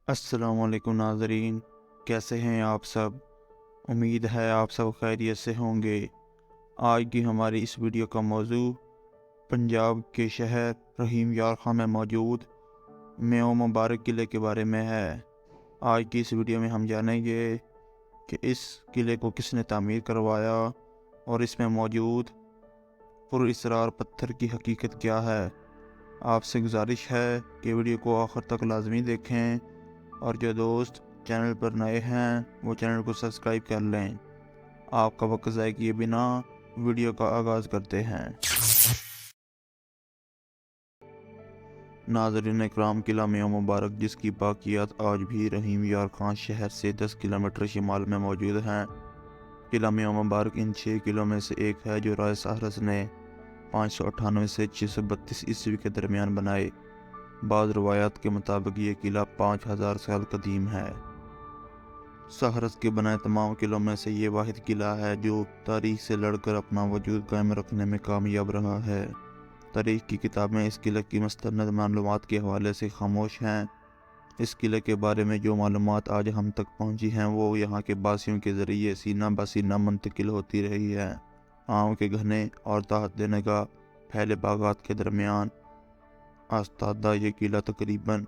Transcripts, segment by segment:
السلام علیکم ناظرین، کیسے ہیں آپ سب؟ امید ہے آپ سب خیریت سے ہوں گے۔ آج کی ہماری اس ویڈیو کا موضوع پنجاب کے شہر رحیم یار خاں میں موجود میو مبارک قلعے کے بارے میں ہے۔ آج کی اس ویڈیو میں ہم جانیں گے کہ اس قلعے کو کس نے تعمیر کروایا اور اس میں موجود پر اسرار پتھر کی حقیقت کیا ہے۔ آپ سے گزارش ہے کہ ویڈیو کو آخر تک لازمی دیکھیں، اور جو دوست چینل پر نئے ہیں وہ چینل کو سبسکرائب کر لیں۔ آپ کا وقت ضائع کیے بنا ویڈیو کا آغاز کرتے ہیں۔ ناظرین اکرام، قلعہ میو مبارک جس کی باقیات آج بھی رحیم یار خاں شہر سے 10 کلومیٹر شمال میں موجود ہیں۔ قلعہ میو مبارک ان 6 قلعوں میں سے ایک ہے جو رائے سہرس نے 598 سے 632 عیسوی کے درمیان بنائے۔ بعض روایات کے مطابق یہ قلعہ 5000 سال قدیم ہے۔ سہرس کے بنائے تمام قلعوں میں سے یہ واحد قلعہ ہے جو تاریخ سے لڑ کر اپنا وجود قائم رکھنے میں کامیاب رہا ہے۔ تاریخ کی کتابیں اس قلعے کی مستند معلومات کے حوالے سے خاموش ہیں۔ اس قلعے کے بارے میں جو معلومات آج ہم تک پہنچی ہیں وہ یہاں کے باسیوں کے ذریعے سینہ بہ سینہ منتقل ہوتی رہی ہے۔ آم کے گھنے اور تحت نگاہ پھیلے باغات کے درمیان استادہ یہ قلعہ تقریباً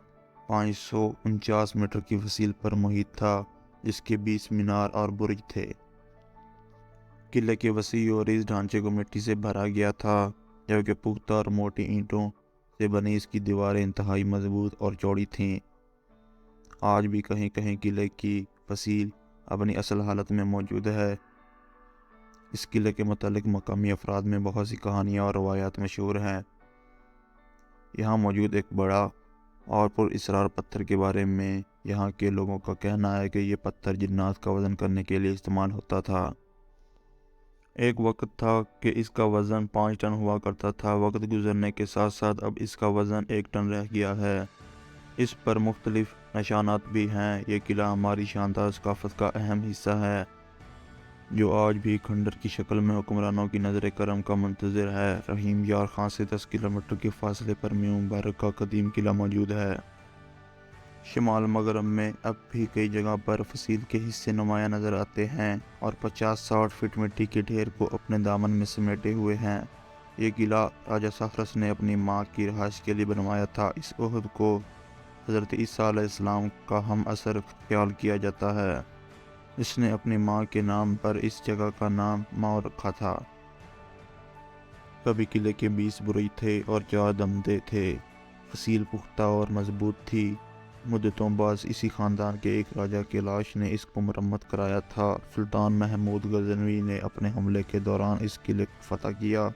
549 میٹر کی فصیل پر محیط تھا، جس کے 20 مینار اور برج تھے۔ قلعے کے وسیع اور اس ڈھانچے کو مٹی سے بھرا گیا تھا، جبکہ پختہ اور موٹی اینٹوں سے بنی اس کی دیواریں انتہائی مضبوط اور چوڑی تھیں۔ آج بھی کہیں کہیں قلعے کی فصیل اپنی اصل حالت میں موجود ہے۔ اس قلعے کے متعلق مقامی افراد میں بہت سی کہانیاں اور روایات مشہور ہیں۔ یہاں موجود ایک بڑا اور پر اسرار پتھر کے بارے میں یہاں کے لوگوں کا کہنا ہے کہ یہ پتھر جنات کا وزن کرنے کے لیے استعمال ہوتا تھا۔ ایک وقت تھا کہ اس کا وزن 5 ٹن ہوا کرتا تھا۔ وقت گزرنے کے ساتھ ساتھ اب اس کا وزن 1 ٹن رہ گیا ہے۔ اس پر مختلف نشانات بھی ہیں۔ یہ قلعہ ہماری شاندار ثقافت کا اہم حصہ ہے جو آج بھی کھنڈر کی شکل میں حکمرانوں کی نظر کرم کا منتظر ہے۔ رحیم یار خاں سے 10 کلومیٹر کے فاصلے پر میو مبارک کا قدیم قلعہ موجود ہے۔ شمال مغرب میں اب بھی کئی جگہ پر فصیل کے حصے نمایاں نظر آتے ہیں اور 50-60 فٹ مٹی کے ڈھیر کو اپنے دامن میں سمیٹے ہوئے ہیں۔ یہ قلعہ راجہ سہرس نے اپنی ماں کی رہائش کے لیے بنوایا تھا۔ اس عہد کو حضرت عیسیٰ علیہ السلام کا ہم عصر خیال کیا جاتا ہے۔ اس نے اپنی ماں کے نام پر اس جگہ کا نام ماؤ رکھا تھا۔ کبھی قلعے کے 20 برج تھے اور 4 دمدے تھے۔ فصیل پختہ اور مضبوط تھی۔ مدتوں بعد اسی خاندان کے ایک راجہ کے لاش نے اس کو مرمت کرایا تھا۔ سلطان محمود غزنوی نے اپنے حملے کے دوران اس قلعے کو فتح کیا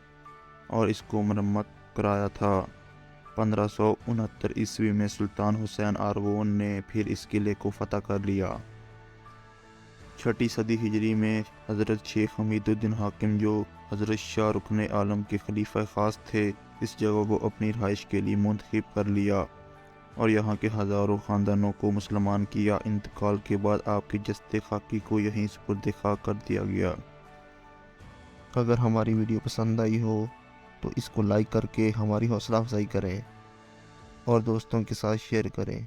اور اس کو مرمت کرایا تھا۔ 1569 عیسوی میں سلطان حسین آرغون نے پھر اس قلعے کو فتح کر لیا۔ 6 صدی ہجری میں حضرت شیخ حمید الدین حاکم جو حضرت شاہ رکن عالم کے خلیفہ خاص تھے، اس جگہ کو اپنی رہائش کے لیے منتخب کر لیا اور یہاں کے ہزاروں خاندانوں کو مسلمان کیا۔ انتقال کے بعد آپ کی جسد خاکی کو یہیں سپرد خاک کر دیا گیا۔ اگر ہماری ویڈیو پسند آئی ہو تو اس کو لائک کر کے ہماری حوصلہ افزائی کریں اور دوستوں کے ساتھ شیئر کریں۔